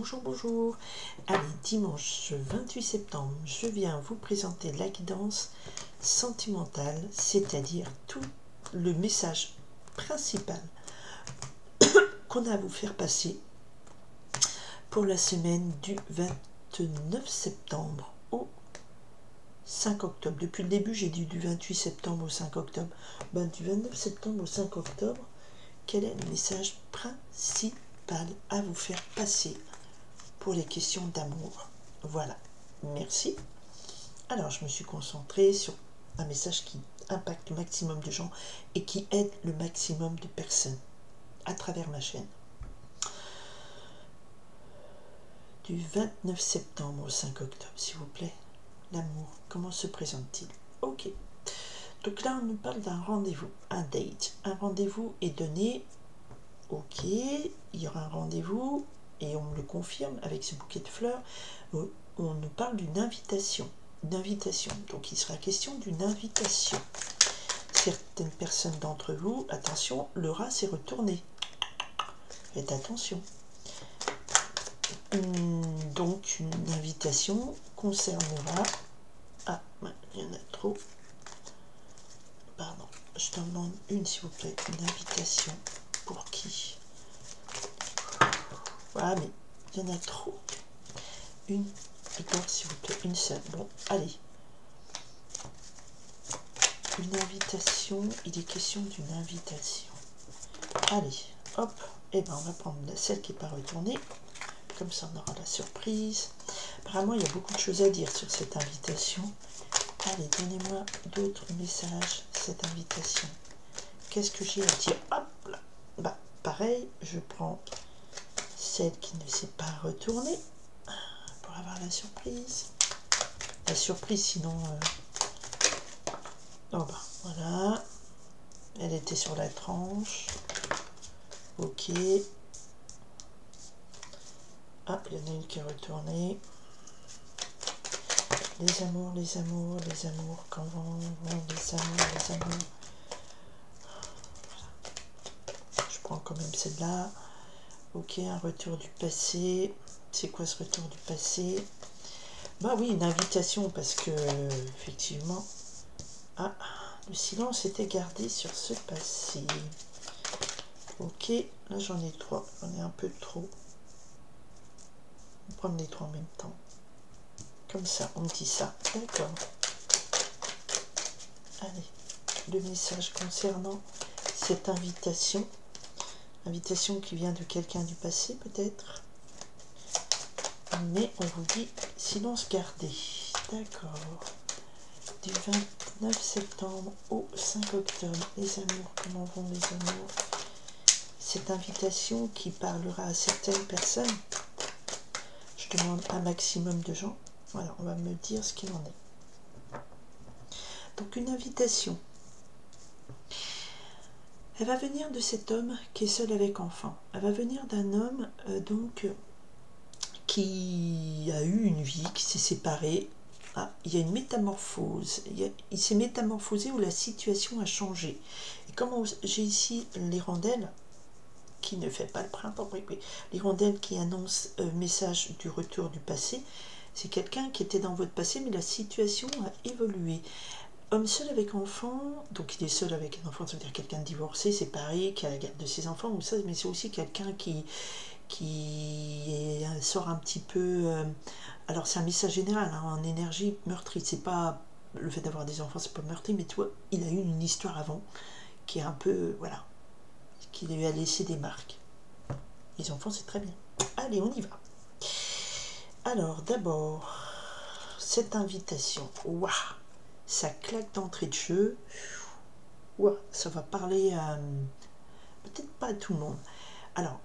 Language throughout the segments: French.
Bonjour, bonjour. Allez, dimanche 28 septembre, je viens vous présenter la guidance sentimentale, c'est-à-dire tout le message principal qu'on a à vous faire passer pour la semaine du 29 septembre au 5 octobre. Depuis le début, j'ai dit du 28 septembre au 5 octobre. Du 29 septembre au 5 octobre, quel est le message principal à vous faire passer pour les questions d'amour? Voilà, merci. Alors, je me suis concentrée sur un message qui impacte le maximum de gens et qui aide le maximum de personnes à travers ma chaîne. Du 29 septembre au 5 octobre, s'il vous plaît. L'amour, comment se présente-t-il? Ok. Donc là, on nous parle d'un rendez-vous, un date. Un rendez-vous est donné. Ok, il y aura un rendez-vous et on me le confirme avec ce bouquet de fleurs. On nous parle d'une invitation. Une invitation. Donc il sera question d'une invitation. Certaines personnes d'entre vous, attention, le rat s'est retourné. Faites attention. Donc une invitation concernera... Ah, il y en a trop. Pardon, je t'en demande une s'il vous plaît. Une invitation pour qui? Ah mais il y en a trop. Une, d'accord, s'il vous plaît, une seule. Bon, allez. Une invitation, il est question d'une invitation. Allez, hop, et ben on va prendre celle qui n'est pas retournée. Comme ça on aura la surprise. Apparemment il y a beaucoup de choses à dire sur cette invitation. Allez, donnez-moi d'autres messages, cette invitation. Qu'est-ce que j'ai à dire? Hop là. Bah, pareil, je prends celle qui ne s'est pas retournée pour avoir la surprise. La surprise, sinon... Oh bah, voilà. Elle était sur la tranche. Ok. Ah, il y en a une qui est retournée. Les amours, les amours, les amours. Quand vont les amours, les amours. Je prends quand même celle-là. Ok, un retour du passé. C'est quoi ce retour du passé? Bah oui, une invitation parce que, effectivement... Ah, le silence était gardé sur ce passé. Ok, là j'en ai trois. J'en ai un peu trop. On prend les trois en même temps. Comme ça, on me dit ça. D'accord. Allez, le message concernant cette invitation. Invitation qui vient de quelqu'un du passé, peut-être. Mais on vous dit silence gardé. D'accord. Du 29 septembre au 5 octobre. Les amours, comment vont les amours? Cette invitation qui parlera à certaines personnes. Je demande un maximum de gens. Voilà, on va me dire ce qu'il en est. Donc une invitation. Elle va venir de cet homme qui est seul avec enfant. Elle va venir d'un homme qui a eu une vie, qui s'est séparé. Ah, il y a une métamorphose. Il s'est métamorphosé où la situation a changé. Et comme j'ai ici l'hirondelle, qui ne fait pas le printemps, l'hirondelle qui annonce message du retour du passé, c'est quelqu'un qui était dans votre passé, mais la situation a évolué. Homme seul avec enfant, donc il est seul avec un enfant, ça veut dire quelqu'un de divorcé, séparé, qui a la garde de ses enfants, ou ça, mais c'est aussi quelqu'un qui sort un petit peu... alors c'est un message général, hein, en énergie meurtrie, c'est pas le fait d'avoir des enfants, c'est pas meurtri, mais toi, il a eu une histoire avant, qui est un peu, voilà, qui lui a laissé des marques. Les enfants, c'est très bien. Allez, on y va. Alors, d'abord, cette invitation, waouh, ça claque d'entrée de jeu. Waouh, ça va parler à... peut-être pas à tout le monde. Alors,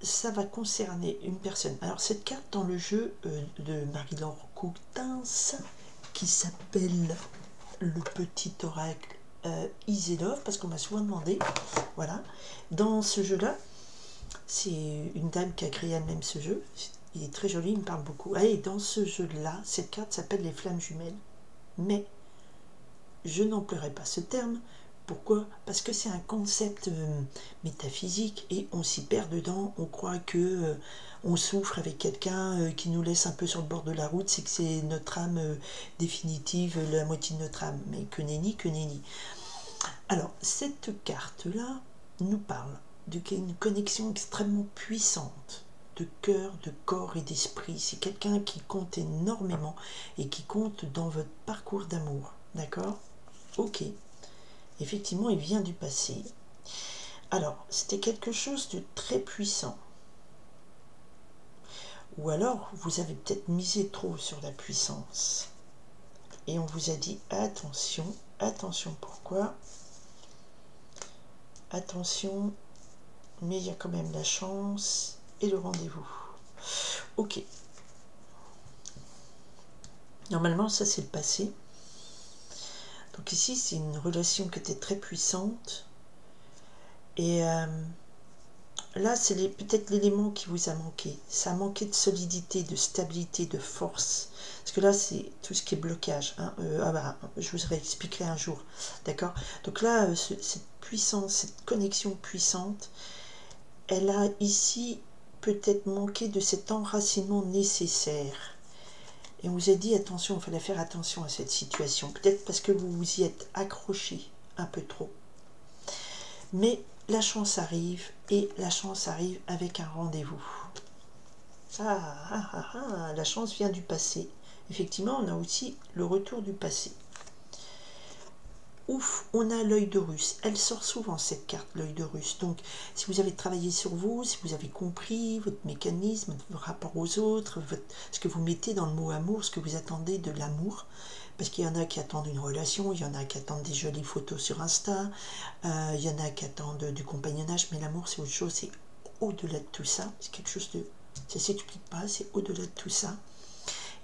ça va concerner une personne. Alors, cette carte dans le jeu de Marie-Laure Coutens, qui s'appelle le petit oracle Isédov, parce qu'on m'a souvent demandé, voilà. Dans ce jeu-là, c'est une dame qui a créé elle-même ce jeu. Il est très joli, il me parle beaucoup. Ah, et dans ce jeu-là, cette carte s'appelle les flammes jumelles. Mais je n'emploierai pas ce terme Pourquoi? Parce que c'est un concept métaphysique et on s'y perd dedans. On croit que on souffre avec quelqu'un qui nous laisse un peu sur le bord de la route, c'est que c'est notre âme définitive, la moitié de notre âme. Mais que nenni, que nenni. Alors, cette carte-là nous parle d'une connexion extrêmement puissante de cœur, de corps et d'esprit. C'est quelqu'un qui compte énormément et qui compte dans votre parcours d'amour. D'accord? Ok. Effectivement, il vient du passé. Alors, c'était quelque chose de très puissant. Ou alors, vous avez peut-être misé trop sur la puissance. Et on vous a dit, attention, attention, pourquoi? Attention, mais il y a quand même la chance et le rendez-vous. Ok. Normalement, ça c'est le passé. Donc ici, c'est une relation qui était très puissante. Et là, c'est peut-être l'élément qui vous a manqué. Ça a manqué de solidité, de stabilité, de force. Parce que là, c'est tout ce qui est blocage. Hein. Je vous réexpliquerai un jour. D'accord? Donc là, cette puissance, cette connexion puissante, elle a ici peut-être manqué de cet enracinement nécessaire. Et on vous a dit, attention, il fallait faire attention à cette situation. Peut-être parce que vous vous y êtes accroché un peu trop. Mais la chance arrive, et la chance arrive avec un rendez-vous. La chance vient du passé. Effectivement, on a aussi le retour du passé. Ouf, on a l'œil de Russe. Elle sort souvent cette carte, l'œil de Russe. Donc, si vous avez travaillé sur vous, si vous avez compris votre mécanisme, votre rapport aux autres, ce que vous mettez dans le mot amour, ce que vous attendez de l'amour, parce qu'il y en a qui attendent une relation, il y en a qui attendent des jolies photos sur Insta, il y en a qui attendent du compagnonnage, mais l'amour c'est autre chose, c'est au-delà de tout ça, c'est quelque chose de... ça s'explique pas, c'est au-delà de tout ça.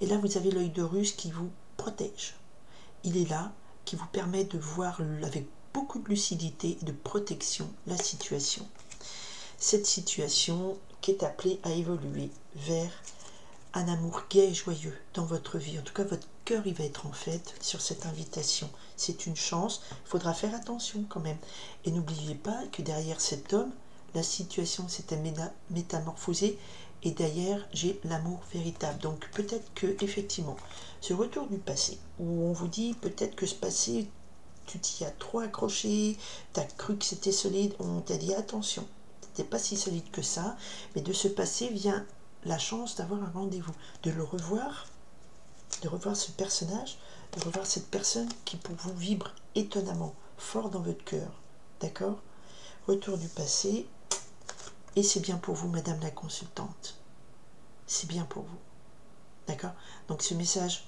Et là vous avez l'œil de Russe qui vous protège. Il est là, qui vous permet de voir avec beaucoup de lucidité et de protection la situation. Cette situation qui est appelée à évoluer vers un amour gai et joyeux dans votre vie. En tout cas, votre cœur, il va être en fête sur cette invitation. C'est une chance, il faudra faire attention quand même. Et n'oubliez pas que derrière cet homme, la situation s'était métamorphosée et derrière, j'ai l'amour véritable. Donc peut-être que, effectivement, ce retour du passé, où on vous dit peut-être que ce passé, tu t'y as trop accroché, tu as cru que c'était solide, on t'a dit attention, c'était pas si solide que ça, mais de ce passé vient la chance d'avoir un rendez-vous, de le revoir, de revoir ce personnage, de revoir cette personne qui pour vous vibre étonnamment fort dans votre cœur. D'accord? Retour du passé, et c'est bien pour vous, madame la consultante. C'est bien pour vous. D'accord? Donc ce message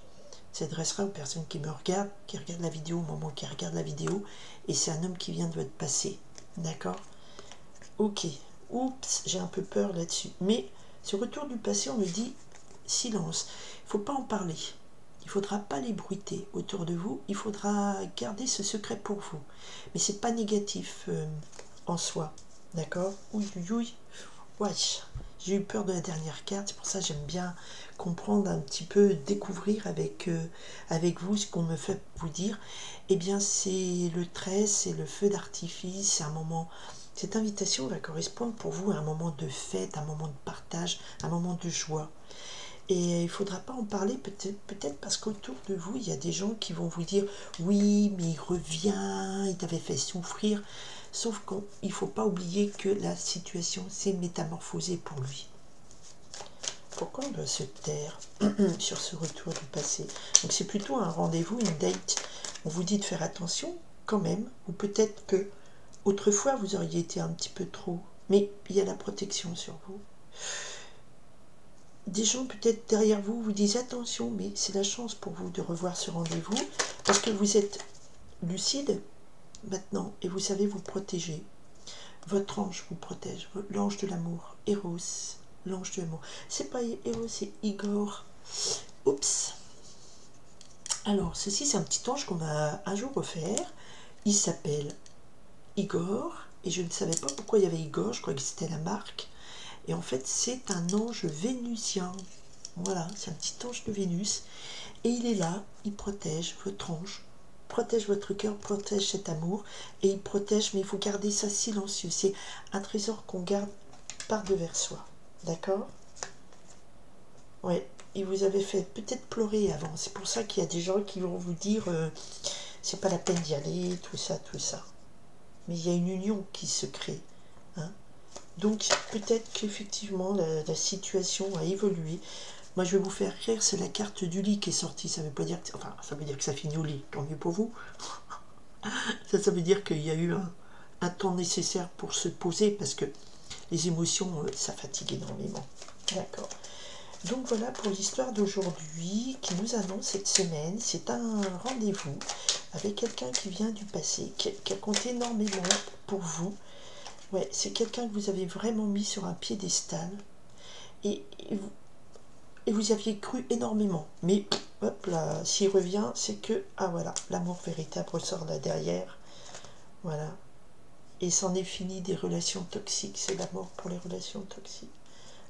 s'adressera aux personnes qui me regardent, qui regardent la vidéo au moment où ils regardent la vidéo, et c'est un homme qui vient de votre passé. D'accord? Ok. Oups, j'ai un peu peur là-dessus. Mais ce retour du passé, on me dit silence. Il ne faut pas en parler. Il ne faudra pas l'ébruiter autour de vous. Il faudra garder ce secret pour vous. Mais ce n'est pas négatif en soi. D'accord? Oui, oui, oui. Ouais. J'ai eu peur de la dernière carte. C'est pour ça que j'aime bien comprendre un petit peu, découvrir avec vous ce qu'on me fait vous dire. Eh bien, c'est le 13, c'est le feu d'artifice, c'est un moment... Cette invitation va correspondre pour vous à un moment de fête, un moment de partage, un moment de joie. Et il ne faudra pas en parler peut-être parce qu'autour de vous, il y a des gens qui vont vous dire « Oui, mais il revient, il t'avait fait souffrir ». Sauf qu'il ne faut pas oublier que la situation s'est métamorphosée pour lui. Pourquoi on doit se taire sur ce retour du passé? Donc c'est plutôt un rendez-vous, une date. On vous dit de faire attention quand même, ou peut-être que autrefois vous auriez été un petit peu trop, mais il y a la protection sur vous. Des gens peut-être derrière vous vous disent attention, mais c'est la chance pour vous de revoir ce rendez-vous, parce que vous êtes lucide maintenant, et vous savez vous protéger. Votre ange vous protège, l'ange de l'amour, Eros, l'ange de l'amour. C'est pas Eros, c'est Igor. Oups. Alors, ceci, c'est un petit ange qu'on m'a un jour offert. Il s'appelle Igor, et je ne savais pas pourquoi il y avait Igor, je croyais que c'était la marque. Et en fait, c'est un ange vénusien. Voilà, c'est un petit ange de Vénus. Et il est là, il protège votre ange protège votre cœur, protège cet amour, et il protège, mais il faut garder ça silencieux. C'est un trésor qu'on garde par-devers soi. D'accord? Ouais, il vous avait fait peut-être pleurer avant. C'est pour ça qu'il y a des gens qui vont vous dire c'est pas la peine d'y aller, tout ça, tout ça. Mais il y a une union qui se crée. Hein. Donc peut-être qu'effectivement la situation a évolué. Moi je vais vous faire rire, c'est la carte du lit qui est sortie. Ça veut pas dire que, enfin, ça veut dire que ça finit au lit, tant mieux pour vous. Ça veut dire qu'il y a eu un temps nécessaire pour se poser, parce que les émotions, ça fatigue énormément. D'accord. Donc voilà pour l'histoire d'aujourd'hui qui nous annonce cette semaine. C'est un rendez-vous avec quelqu'un qui vient du passé, qui a compté énormément pour vous. Ouais, c'est quelqu'un que vous avez vraiment mis sur un piédestal et vous y aviez cru énormément. Mais hop là, s'il revient, c'est que, ah voilà, l'amour véritable ressort là derrière. Voilà. Et c'en est fini des relations toxiques. C'est la mort pour les relations toxiques.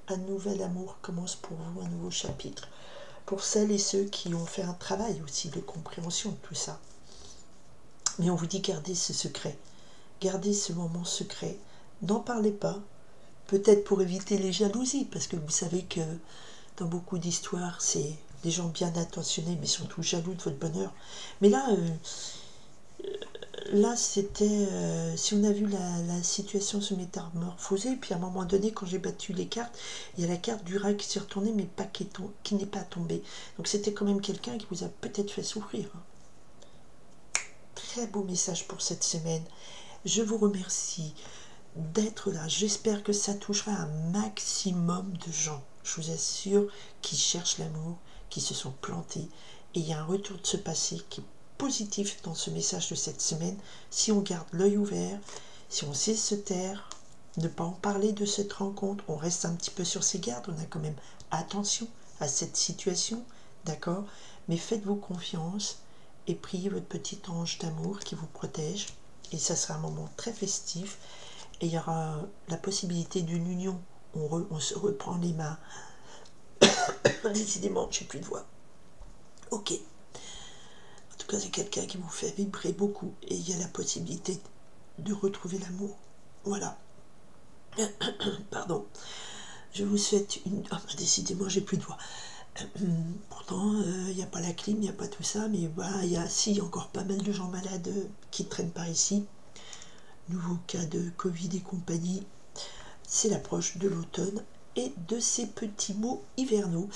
Un nouvel amour commence pour vous, un nouveau chapitre. Pour celles et ceux qui ont fait un travail aussi de compréhension de tout ça. Mais on vous dit gardez ce secret. Gardez ce moment secret. N'en parlez pas. Peut-être pour éviter les jalousies, parce que vous savez que dans beaucoup d'histoires, c'est des gens bien intentionnés, mais surtout jaloux de votre bonheur. Mais là, c'était, si on a vu la situation se métamorphoser, puis à un moment donné, quand j'ai battu les cartes, il y a la carte du rat qui s'est retournée, mais pas qui n'est pas tombée. Donc c'était quand même quelqu'un qui vous a peut-être fait souffrir. Très beau message pour cette semaine. Je vous remercie d'être là. J'espère que ça touchera un maximum de gens. Je vous assure, qui cherchent l'amour, qui se sont plantés. Et il y a un retour de ce passé qui est positif dans ce message de cette semaine. Si on garde l'œil ouvert, si on sait se taire, ne pas en parler de cette rencontre, on reste un petit peu sur ses gardes, on a quand même attention à cette situation, d'accord? Mais faites-vous confiance et priez votre petit ange d'amour qui vous protège. Et ça sera un moment très festif. Et il y aura la possibilité d'une union. On se reprend les mains. Décidément, j'ai plus de voix. Ok. En tout cas, c'est quelqu'un qui vous fait vibrer beaucoup. Et il y a la possibilité de retrouver l'amour. Voilà. Pardon. Je vous souhaite une... Ah, décidément, j'ai plus de voix. Pourtant, il n'y a pas la clim, il n'y a pas tout ça. Mais voilà, il y a encore pas mal de gens malades qui traînent par ici. Nouveau cas de Covid et compagnie. C'est l'approche de l'automne et de ces petits mots hivernaux.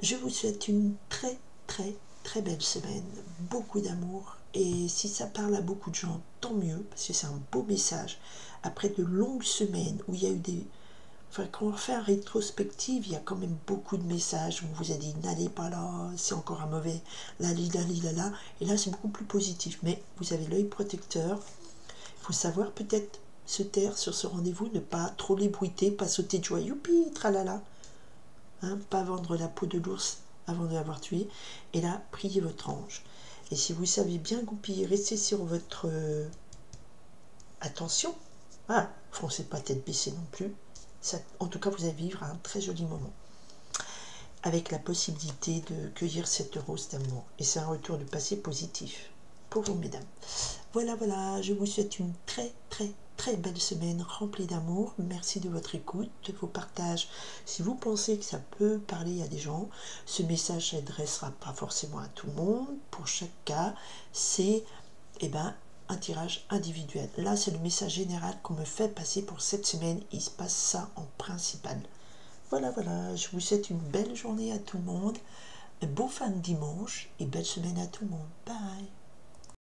Je vous souhaite une très très très belle semaine, beaucoup d'amour, et si ça parle à beaucoup de gens, tant mieux, parce que c'est un beau message. Après de longues semaines où il y a eu des... Enfin, quand on fait un rétrospective, il y a quand même beaucoup de messages où on vous a dit n'allez pas là, c'est encore un mauvais, là, et là c'est beaucoup plus positif, mais vous avez l'œil protecteur. Il faut savoir peut-être se taire sur ce rendez-vous, ne pas trop l'ébruiter, pas sauter de joie, youpi, tralala, hein, pas vendre la peau de l'ours avant de l'avoir tué, et là, priez votre ange. Et si vous savez bien goupiller, restez sur votre attention, foncez pas tête baissée non plus, ça, en tout cas vous allez vivre un très joli moment, avec la possibilité de cueillir cette rose d'amour, et c'est un retour de passé positif pour vous, mesdames. Voilà, je vous souhaite une très très très belle semaine remplie d'amour. Merci de votre écoute, de vos partages. Si vous pensez que ça peut parler à des gens, ce message s'adressera pas forcément à tout le monde. Pour chaque cas, c'est un tirage individuel. Là, c'est le message général qu'on me fait passer pour cette semaine. Il se passe ça en principal. Voilà, je vous souhaite une belle journée à tout le monde. Un beau fin de dimanche et belle semaine à tout le monde. Bye.